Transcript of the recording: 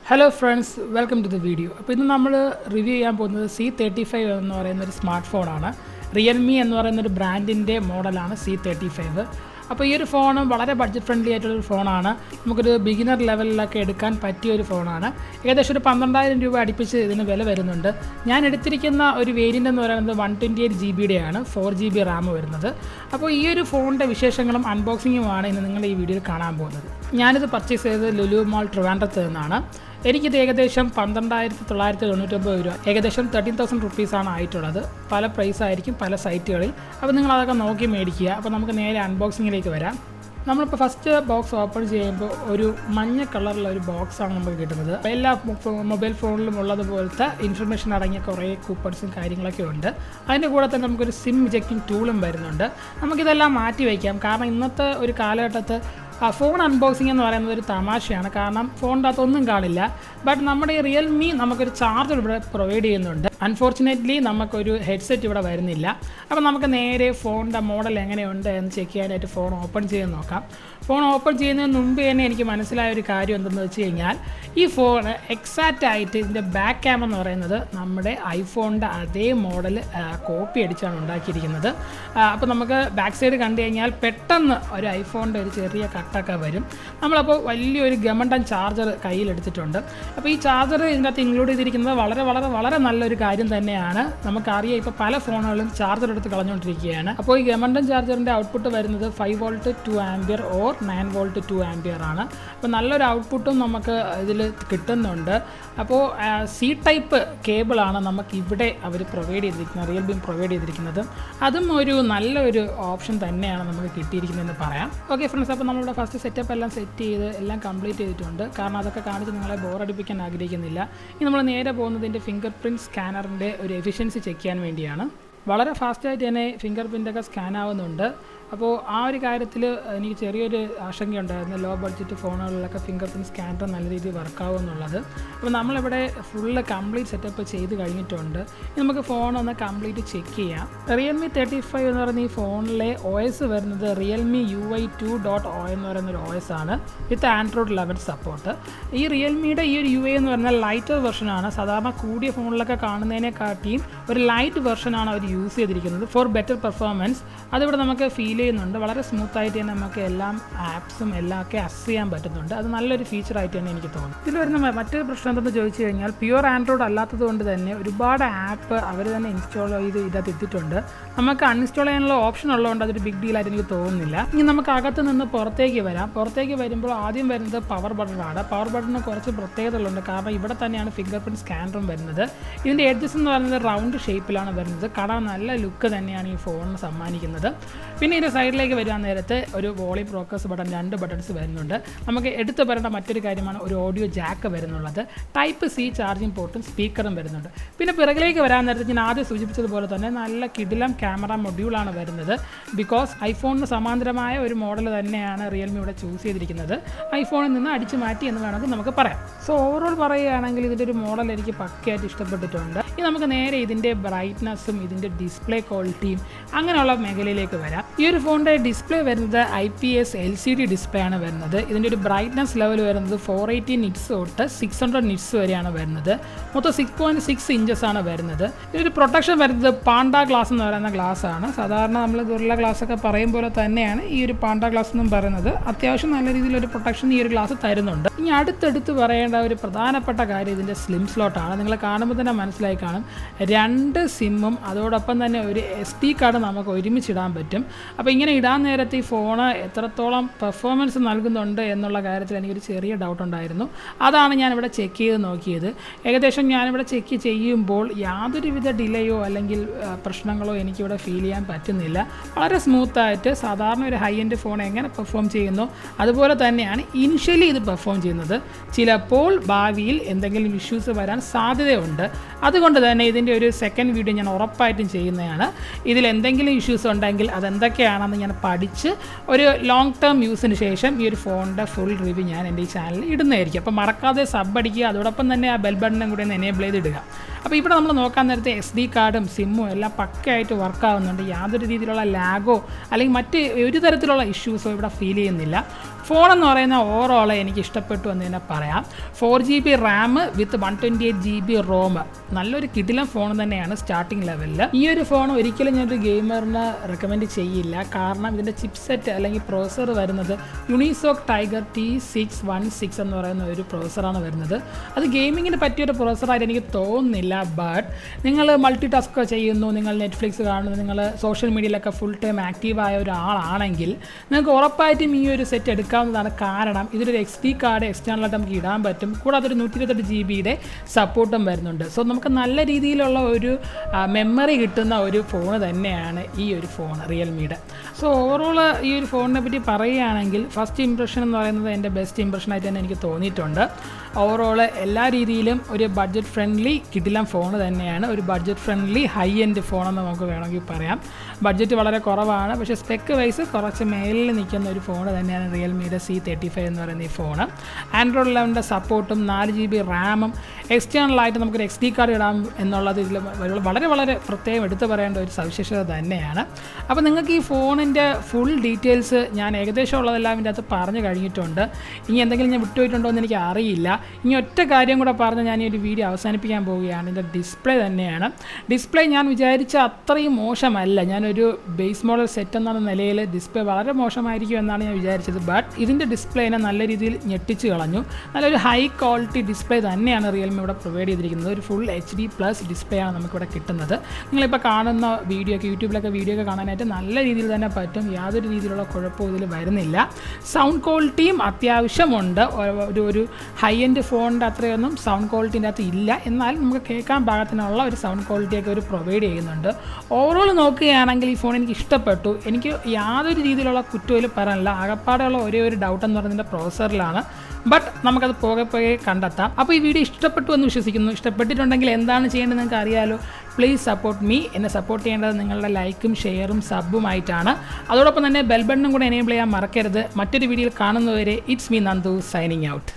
Hello friends, welcome to the video. അപ്പോൾ ഇന്ന് നമ്മൾ റിവ്യൂ ചെയ്യാൻ പോകുന്നത് C35 എന്ന് പറയുന്ന ഒരു സ്മാർട്ട് ഫോണാണ്. Realme എന്ന് പറയുന്ന ഒരു ബ്രാൻഡിൻ്റെ മോഡലാണ് C35. അപ്പോൾ ഈ ഒരു ഫോൺ വളരെ ബഡ്ജറ്റ് ഫ്രണ്ട്ലി ആയിട്ടുള്ളൊരു ഫോണാണ്. നമുക്കൊരു ബിഗിനർ ലെവലിലൊക്കെ എടുക്കാൻ പറ്റിയ ഒരു ഫോണാണ്. ഏകദേശം ഒരു 12,000 രൂപ അടുപ്പിച്ച് ഇതിന് വില വരുന്നുണ്ട്. ഞാൻ എടുത്തിരിക്കുന്ന ഒരു വേരിയൻ്റ് എന്ന് പറയുന്നത് 128 GB ആണ്, 4 GB RAM വരുന്നത്. അപ്പോൾ ഈ ഒരു ഫോണിൻ്റെ വിശേഷങ്ങളും അൺബോക്സിങ്ങുമാണ് ഇന്ന് നിങ്ങൾ ഈ വീഡിയോയിൽ കാണാൻ പോകുന്നത്. ഞാനിത് പർച്ചേസ് ചെയ്തത് ലുലു മാൾ ട്രിവാൻഡ്രത്ത് നിന്നാണ്. എനിക്കിത് ഏകദേശം 12,999 രൂപ, ഏകദേശം 13,000 റുപ്പീസാണ് ആയിട്ടുള്ളത്. പല പ്രൈസായിരിക്കും പല സൈറ്റുകളിൽ. അപ്പോൾ നിങ്ങളതൊക്കെ നോക്കി മേടിക്കുക. അപ്പോൾ നമുക്ക് നേരെ അൺബോക്സിങ്ങിലേക്ക് വരാം. നമ്മളിപ്പോൾ ഫസ്റ്റ് ബോക്സ് ഓപ്പൺ ചെയ്യുമ്പോൾ ഒരു മഞ്ഞ കളറുള്ള ഒരു ബോക്സാണ് നമുക്ക് കിട്ടുന്നത്. എല്ലാ മൊബൈൽ ഫോണിലും ഉള്ളതുപോലത്തെ ഇൻഫർമേഷൻ അടങ്ങിയ കുറേ കൂപ്പൺസും കാര്യങ്ങളൊക്കെ ഉണ്ട്. അതിൻ്റെ കൂടെ തന്നെ നമുക്കൊരു സിം ഇജക്റ്റിംഗ് ടൂളും വരുന്നുണ്ട്. നമുക്കിതെല്ലാം മാറ്റി വയ്ക്കാം. കാരണം ഇന്നത്തെ ഒരു കാലഘട്ടത്ത് ഫോൺ അൺബോക്സിംഗ് എന്ന് പറയുന്നത് ഒരു തമാശയാണ്. കാരണം ഫോണിൻ്റെ അകത്തൊന്നും കാണില്ല. ബട്ട് നമ്മുടെ ഈ റിയൽമി നമുക്കൊരു ചാർജർ ഇവിടെ പ്രൊവൈഡ് ചെയ്യുന്നുണ്ട്. അൺഫോർച്ചുനേറ്റ്ലി നമുക്കൊരു ഹെഡ്സെറ്റ് ഇവിടെ വരുന്നില്ല. അപ്പോൾ നമുക്ക് നേരെ ഫോണിൻ്റെ മോഡൽ എങ്ങനെയുണ്ട് എന്ന് ചെക്ക് ചെയ്യാനായിട്ട് ഫോൺ ഓപ്പൺ ചെയ്ത് നോക്കാം. ഫോൺ ഓപ്പൺ ചെയ്യുന്നതിന് മുമ്പ് തന്നെ എനിക്ക് മനസ്സിലായ ഒരു കാര്യം എന്തെന്ന് വെച്ച് കഴിഞ്ഞാൽ ഈ ഫോൺ എക്സാക്റ്റ് ആയിട്ട് ഇതിൻ്റെ ബാക്ക് ക്യാമറ എന്ന് പറയുന്നത് നമ്മുടെ ഐഫോണിൻ്റെ അതേ മോഡൽ കോപ്പി അടിച്ചാണ് ഉണ്ടാക്കിയിരിക്കുന്നത്. അപ്പോൾ നമുക്ക് ബാക്ക് സൈഡ് കണ്ടു കഴിഞ്ഞാൽ പെട്ടെന്ന് ഒരു ഐഫോണിൻ്റെ ഒരു ചെറിയ കട്ടൊക്കെ വരും. നമ്മളപ്പോൾ വലിയൊരു ഗമണ്ടൻ ചാർജർ കയ്യിലെടുത്തിട്ടുണ്ട്. അപ്പോൾ ഈ ചാർജർ ഇതിൻ്റെ അകത്ത് ഇൻക്ലൂഡ് ചെയ്തിരിക്കുന്നത് വളരെ നല്ലൊരു കാര്യം തന്നെയാണ്. നമുക്കറിയാം ഇപ്പോൾ പല ഫോണുകളും ചാർജർ എടുത്ത് കളഞ്ഞുകൊണ്ടിരിക്കുകയാണ്. അപ്പോൾ ഈ ഗമണ്ടൻ ചാർജറിൻ്റെ ഔട്ട്പുട്ട് വരുന്നത് 5 volt 2 ampere or 9 volt 2 ampere ആണ്. അപ്പോൾ നല്ലൊരു ഔട്ട്പുട്ടും നമുക്ക് ഇതിൽ കിട്ടുന്നുണ്ട്. അപ്പോൾ സി ടൈപ്പ് കേബിളാണ് നമുക്ക് ഇവിടെ അവർ പ്രൊവൈഡ് ചെയ്തിരിക്കുന്നത്, റിയൽമി പ്രൊവൈഡ് ചെയ്തിരിക്കുന്നത്. അതും ഒരു നല്ലൊരു ഓപ്ഷൻ തന്നെയാണ് നമുക്ക് കിട്ടിയിരിക്കുന്നതെന്ന് പറയാം. ഓക്കെ ഫ്രണ്ട്സ്, അപ്പോൾ നമ്മളിവിടെ ഫസ്റ്റ് സെറ്റപ്പ് എല്ലാം സെറ്റ് ചെയ്ത് എല്ലാം കംപ്ലീറ്റ് ചെയ്തിട്ടുണ്ട്. കാരണം അതൊക്കെ കാണിച്ച് നിങ്ങളെ ബോറടിപ്പിക്കാൻ ആഗ്രഹിക്കുന്നില്ല. ഇനി നമ്മൾ നേരെ പോകുന്നതിൻ്റെ ഫിംഗർ പ്രിൻറ്റ് സ്കാനറിൻ്റെ ഒരു എഫിഷ്യൻസി ചെക്ക് ചെയ്യാൻ വേണ്ടിയാണ്. വളരെ ഫാസ്റ്റായിട്ട് തന്നെ ഫിംഗർ പ്രിൻ്റൊക്കെ സ്കാൻ ആവുന്നുണ്ട്. അപ്പോൾ ആ ഒരു കാര്യത്തിൽ എനിക്ക് ചെറിയൊരു ആശങ്കയുണ്ടായിരുന്നു. ലോ ബഡ്ജറ്റ് ഫോണുകളിലൊക്കെ ഫിംഗർ പ്രിൻറ്റ് സ്കാനർ നല്ല രീതിയിൽ വർക്കാവും എന്നുള്ളത്. അപ്പോൾ നമ്മളിവിടെ ഫുള്ള് കംപ്ലീറ്റ് സെറ്റപ്പ് ചെയ്ത് കഴിഞ്ഞിട്ടുണ്ട്. ഇനി നമുക്ക് ഫോൺ ഒന്ന് കംപ്ലീറ്റ് ചെക്ക് ചെയ്യാം. Realme 35 എന്ന് പറയുന്ന ഈ ഫോണിലെ OS വരുന്നത് Realme UI2.0 എന്ന് പറയുന്നൊരു OS ആണ്, വിത്ത് ആൻഡ്രോയിഡ് 11 സപ്പോർട്ട്. ഈ റിയൽമിയുടെ ഈ ഒരു UI എന്ന് പറഞ്ഞാൽ ലൈറ്റർ വെർഷനാണ്. സാധാരണ കൂടിയ ഫോണിലൊക്കെ കാണുന്നതിനെക്കാട്ടിയും ഒരു ലൈറ്റ് വെർഷനാണ് അവർ യൂസ് ചെയ്തിരിക്കുന്നത് ഫോർ ബെറ്റർ പെർഫോമൻസ്. അതിവിടെ നമുക്ക് ഫീൽ ചെയ്യുന്നുണ്ട്. വളരെ സ്മൂത്തായിട്ട് തന്നെ നമുക്ക് എല്ലാം ആപ്സും എല്ലാം ഒക്കെ അസ് ചെയ്യാൻ പറ്റുന്നുണ്ട്. അത് നല്ലൊരു ഫീച്ചറായിട്ട് തന്നെ എനിക്ക് തോന്നുന്നു. ഇതിൽ വരുന്ന മറ്റൊരു പ്രശ്നം എന്തെന്ന് ചോദിച്ചു കഴിഞ്ഞാൽ പ്യുവർ ആൻഡ്രോയിഡ് അല്ലാത്തത് കൊണ്ട് തന്നെ ഒരുപാട് ആപ്പ് അവർ തന്നെ ഇൻസ്റ്റാൾ ചെയ്ത് ഇതിനകത്ത് എത്തിയിട്ടുണ്ട്. നമുക്ക് അൺഇൻസ്റ്റാൾ ചെയ്യാനുള്ള ഓപ്ഷൻ ഉള്ളതുകൊണ്ട് അതൊരു ബിഗ് ഡീലായിട്ട് എനിക്ക് തോന്നുന്നില്ല. ഇനി നമുക്ക് അകത്ത് നിന്ന് പുറത്തേക്ക് വരാം. പുറത്തേക്ക് വരുമ്പോൾ ആദ്യം വരുന്നത് പവർ ബട്ടണാണ്. പവർ ബട്ടണിന് കുറച്ച് പ്രത്യേകതകളുണ്ട്. കാരണം ഇവിടെ തന്നെയാണ് ഫിംഗർ പ്രിൻറ്റ് സ്കാനറും വരുന്നത്. ഇതിൻ്റെ എഡ്ജസ് എന്ന് പറയുന്നത് റൗണ്ട് ഷേപ്പിലാണ് വരുന്നത്. കാണാൻ നല്ല ലുക്ക് തന്നെയാണ് ഈ ഫോണിന് സമ്മാനിക്കുന്നത്. പിന്നെ ഇതിൻ്റെ സൈഡിലേക്ക് വരാൻ നേരത്ത് ഒരു വോളിയം ഫോക്കസ് ബട്ടൺ, 2 ബട്ടൺസ് വരുന്നുണ്ട്. നമുക്ക് എടുത്തു പറയേണ്ട മറ്റൊരു കാര്യമാണ് ഒരു ഓഡിയോ ജാക്ക് വരുന്നുള്ളത്. ടൈപ്പ് C ചാർജിങ് പോർട്ടും സ്പീക്കറും വരുന്നുണ്ട്. പിന്നെ പിറകിലേക്ക് വരാൻ നേരത്ത് ഞാൻ ആദ്യം സൂചിപ്പിച്ചതുപോലെ തന്നെ നല്ല കിടിലം ക്യാമറ മൊഡ്യൂളാണ് വരുന്നത്. ബിക്കോസ് ഐഫോണിന് സമാന്തരമായ ഒരു മോഡൽ തന്നെയാണ് റിയൽമി ഇവിടെ ചൂസ് ചെയ്തിരിക്കുന്നത്. ഐഫോണിൽ നിന്ന് അടിച്ചു മാറ്റി എന്ന് വേണമെങ്കിൽ നമുക്ക് പറയാം. സോ ഓവറോൾ പറയുകയാണെങ്കിൽ ഇതിൻ്റെ ഒരു മോഡൽ എനിക്ക് പക്കയായിട്ട് ഇഷ്ടപ്പെട്ടിട്ടുണ്ട്. ഇനി നമുക്ക് നേരെ ഇതിൻ്റെ ബ്രൈറ്റ്നസ്സും ഇതിൻ്റെ ഡിസ്പ്ലേ ക്വാളിറ്റിയും അങ്ങനെയുള്ള മേഖലയിലേക്ക് വരാം. ഈ ഒരു ഫോണിൻ്റെ ഡിസ്പ്ലേ വരുന്നത് IPS LCD ഡിസ്പ്ലേ ആണ് വരുന്നത്. ഇതിൻ്റെ ഒരു ബ്രൈറ്റ്നസ് ലെവൽ വരുന്നത് 480 നിറ്റ്സ് തൊട്ട് 600 നിറ്റ്സ് വരെയാണ് വരുന്നത്. മൊത്തം 6.6 ഇഞ്ചസ് ആണ് വരുന്നത്. ഇതിൻ്റെ പ്രൊട്ടക്ഷൻ വരുന്നത് പാണ്ട ഗ്ലാസ് എന്ന് പറയുന്ന ഗ്ലാസ് ആണ്. സാധാരണ നമ്മൾ ഗൊറില്ല ഗ്ലാസ് ഒക്കെ പറയും പോലെ തന്നെയാണ് ഈ ഒരു പാണ്ട ഗ്ലാസ് എന്നും പറയുന്നത്. അത്യാവശ്യം നല്ല രീതിയിലൊരു പ്രൊട്ടക്ഷൻ ഈ ഒരു ഗ്ലാസ് തരുന്നുണ്ട്. ഇനി അടുത്തെടുത്ത് പറയേണ്ട ഒരു പ്രധാനപ്പെട്ട കാര്യം ഇതിൻ്റെ സ്ലിം സ്ലോട്ടാണ്. നിങ്ങൾ കാണുമ്പോൾ തന്നെ മനസ്സിലായി കാണും. 2 സിമ്മും അതോടൊപ്പം തന്നെ ഒരു SD കാർഡ് നമുക്ക് ഒരുമിച്ചിടാൻ പറ്റും. അപ്പോൾ ഇങ്ങനെ ഇടാൻ നേരത്തെ ഈ ഫോണ് എത്രത്തോളം പെർഫോമൻസ് നൽകുന്നുണ്ട് എന്നുള്ള കാര്യത്തിൽ എനിക്കൊരു ചെറിയ ഡൗട്ട് ഉണ്ടായിരുന്നു. അതാണ് ഞാനിവിടെ ചെക്ക് ചെയ്ത് നോക്കിയത്. ഏകദേശം ഞാനിവിടെ ചെക്ക് ചെയ്യുമ്പോൾ യാതൊരുവിധ ഡിലേയോ അല്ലെങ്കിൽ പ്രശ്നങ്ങളോ എനിക്കിവിടെ ഫീൽ ചെയ്യാൻ പറ്റുന്നില്ല. വളരെ സ്മൂത്തായിട്ട് സാധാരണ ഒരു ഹൈ എൻഡ് ഫോൺ എങ്ങനെ പെർഫോം ചെയ്യുന്നു അതുപോലെ തന്നെയാണ് ഇനിഷ്യലി ഇത് പെർഫോം ചെയ്യുന്നത്. ചിലപ്പോൾ ഭാവിയിൽ എന്തെങ്കിലും ഇഷ്യൂസ് വരാൻ സാധ്യതയുണ്ട്. അതുകൊണ്ട് തന്നെ ഇതിൻ്റെ ഒരു സെക്കൻഡ് വീഡിയോ ഞാൻ ഉറപ്പായിട്ടും ചെയ്യുന്നതാണ്. ഇതിൽ എന്തെങ്കിലും ഇഷ്യൂസ് ഉണ്ടെങ്കിൽ അതെന്തൊക്കെയാണെന്ന് ഞാൻ പഠിച്ച് ഒരു ലോങ് ടേം യൂസിന് ശേഷം ഈ ഒരു ഫോണിൻ്റെ ഫുൾ റിവ്യൂ ഞാൻ എൻ്റെ ഈ ചാനലിൽ ഇടുന്നതായിരിക്കും. അപ്പോൾ മറക്കാതെ സബ് അടിക്കുക, അതോടൊപ്പം തന്നെ ആ ബെൽ ബട്ടണും കൂടി ഒന്ന് എനേബിൾ ചെയ്തിടുക. അപ്പോൾ ഇവിടെ നമ്മൾ നോക്കാൻ നേരത്തെ SD കാർഡും സിമ്മും എല്ലാം പക്കയായിട്ട് വർക്ക് ആവുന്നുണ്ട്. യാതൊരു രീതിയിലുള്ള ലാഗോ അല്ലെങ്കിൽ മറ്റ് ഒരു തരത്തിലുള്ള ഇഷ്യൂസോ ഇവിടെ ഫീൽ ചെയ്യുന്നില്ല. ഫോണെന്ന് പറയുന്ന ഓവറോൾ എനിക്ക് ഇഷ്ടപ്പെട്ടു എന്ന് തന്നെ പറയാം. 4GB RAM വിത്ത് 128GB ROM, നല്ലൊരു കിടിലൻ ഫോൺ തന്നെയാണ് സ്റ്റാർട്ടിംഗ് ലെവലിൽ. ഈ ഒരു ഫോൺ ഒരിക്കലും ഞാനൊരു ഗെയിമറിന് റെക്കമെൻഡ് ചെയ്യില്ല. കാരണം ഇതിൻ്റെ ചിപ്സെറ്റ് അല്ലെങ്കിൽ പ്രോസസ്സർ വരുന്നത് Unisoc Tiger T616 എന്ന് പറയുന്ന ഒരു പ്രോസസ്സറാണ് വരുന്നത്. അത് ഗെയിമിങ്ങിന് പറ്റിയൊരു പ്രോസസ്സറായിട്ട് എനിക്ക് തോന്നുന്നില്ല. ബട്ട് നിങ്ങൾ മൾട്ടി ടാസ്ക് ചെയ്യുന്നു, നിങ്ങൾ നെറ്റ്ഫ്ലിക്സ് കാണുന്നു, നിങ്ങൾ സോഷ്യൽ മീഡിയയിലൊക്കെ ഫുൾ ടൈം ആക്റ്റീവായ ഒരാളാണെങ്കിൽ നിങ്ങൾക്ക് ഉറപ്പായിട്ടും ഈ ഒരു സെറ്റ് എടുക്കാവുന്നതാണ്. കാരണം ഇതിലൊരു SD കാർഡ് എക്സ്റ്റേണലായിട്ട് നമുക്ക് ഇടാൻ പറ്റും. കൂടാതെ ഒരു 128GB സപ്പോർട്ടും വരുന്നുണ്ട്. സോ നമുക്ക് നല്ല രീതിയിലുള്ള ഒരു മെമ്മറി കിട്ടുന്ന ഒരു ഫോൺ തന്നെയാണ് ഈ ഒരു ഫോൺ റിയൽമിയുടെ. സോ ഓവറോൾ ഈ ഒരു ഫോണിനെ പറ്റി പറയുകയാണെങ്കിൽ ഫസ്റ്റ് ഇംപ്രഷൻ എന്ന് പറയുന്നത് എൻ്റെ ബെസ്റ്റ് ഇംപ്രഷനായിട്ട് തന്നെ എനിക്ക് തോന്നിയിട്ടുണ്ട്. ഓവറോൾ എല്ലാ രീതിയിലും ഒരു ബഡ്ജറ്റ് ഫ്രണ്ട്ലി കിടിലൻ ഫോൺ തന്നെയാണ്. ഒരു ബഡ്ജറ്റ് ഫ്രണ്ട്ലി ഹൈ എൻഡ് ഫോണെന്ന് നമുക്ക് വേണമെങ്കിൽ പറയാം. ബഡ്ജറ്റ് വളരെ കുറവാണ്, പക്ഷേ സ്പെക്ക് വൈസ് കുറച്ച് മേലിൽ നിൽക്കുന്ന ഒരു ഫോൺ തന്നെയാണ് റിയൽമിയുടെ C35 എന്ന് പറയുന്ന ഈ ഫോൺ. ആൻഡ്രോയിഡ് 11 സപ്പോർട്ടും 4GB റാമും എക്സ്റ്റേണലായിട്ട് നമുക്കൊരു SD കാർഡ് ഇടാം എന്നുള്ളത് ഇതിൽ വളരെ വളരെ പ്രത്യേകം എടുത്തു പറയേണ്ട ഒരു സവിശേഷത തന്നെയാണ്. അപ്പോൾ നിങ്ങൾക്ക് ഈ ഫോണിൻ്റെ ഫുൾ ഡീറ്റെയിൽസ് ഞാൻ ഏകദേശം ഉള്ളതെല്ലാം ഇതിൻ്റെ അകത്ത് പറഞ്ഞു കഴിഞ്ഞിട്ടുണ്ട്. ഇനി എന്തെങ്കിലും ഞാൻ വിട്ടുപോയിട്ടുണ്ടോ എന്ന് എനിക്ക് അറിയില്ല. ഇനി ഒറ്റ കാര്യം കൂടെ പറഞ്ഞ് ഞാൻ ഈ ഒരു വീഡിയോ അവസാനിപ്പിക്കാൻ പോവുകയാണ്. ഇതിൻ്റെ ഡിസ്പ്ലേ തന്നെയാണ്. ഡിസ്പ്ലേ ഞാൻ വിചാരിച്ച അത്രയും മോശമല്ല. ഞാനൊരു ബേസ് മോഡൽ സെറ്റ് എന്ന നിലയിൽ ഡിസ്പ്ലേ വളരെ മോശമായിരിക്കും എന്നാണ് ഞാൻ വിചാരിച്ചത്. ബട്ട് ഇതിൻ്റെ ഡിസ്പ്ലേനെ നല്ല രീതിയിൽ ഞെട്ടിച്ച് കളഞ്ഞു. നല്ലൊരു ഹൈ ക്വാളിറ്റി ഡിസ്പ്ലേ തന്നെയാണ് റിയൽമി ഇവിടെ പ്രൊവൈഡ് ചെയ്തിരിക്കുന്നത്. ഒരു ഫുൾ HD+ ഡിസ്പ്ലേ ആണ് നമുക്കിവിടെ കിട്ടുന്നത്. നിങ്ങളിപ്പോൾ കാണുന്ന വീഡിയോ ഒക്കെ യൂട്യൂബിലൊക്കെ വീഡിയോ ഒക്കെ കാണാനായിട്ട് നല്ല രീതിയിൽ തന്നെ പറ്റും. യാതൊരു രീതിയിലുള്ള കുഴപ്പവും ഇതിൽ വരുന്നില്ല. സൗണ്ട് ക്വാളിറ്റിയും അത്യാവശ്യമുണ്ട്. ഒരു ഹൈ എൻഡ് ഫോണിൻ്റെ അത്രയൊന്നും സൗണ്ട് ക്വാളിറ്റിൻ്റെ അകത്ത് ഇല്ല. എന്നാൽ നമുക്ക് കേൾക്കാൻ പാകത്തിനുള്ള ഒരു സൗണ്ട് ക്വാളിറ്റിയൊക്കെ ഒരു പ്രൊവൈഡ് ചെയ്യുന്നുണ്ട്. ഓവറോൾ നോക്കുകയാണെങ്കിൽ ഈ ഫോൺ എനിക്ക് ഇഷ്ടപ്പെട്ടു. എനിക്ക് യാതൊരു രീതിയിലുള്ള കുറ്റവും പറയാനില്ല. ആകപ്പാടെയുള്ള ഒരേ ഒരു ഡൗട്ട് എന്ന് പറയുന്നത് പ്രോസസ്സറിലാണ്. ബട്ട് നമുക്കത് പോകെ കണ്ടെത്താം. അപ്പോൾ ഈ വീഡിയോ ഇഷ്ടപ്പെട്ടു എന്ന് വിശ്വസിക്കുന്നു. ഇഷ്ടപ്പെട്ടിട്ടുണ്ടെങ്കിൽ എന്താണ് ചെയ്യേണ്ടത് നിങ്ങൾക്ക് അറിയാലോ. Please support me. എന്നെ സപ്പോർട്ട് ചെയ്യേണ്ടത് നിങ്ങളുടെ ലൈക്കും ഷെയറും സബ്ബുമായിട്ടാണ്. അതോടൊപ്പം തന്നെ ബെൽ ബട്ടണും കൂടെ എനേബിൾ ചെയ്യാൻ മറക്കരുത്. മറ്റൊരു വീഡിയോയിൽ കാണുന്നവരെ it's me Nandu signing out.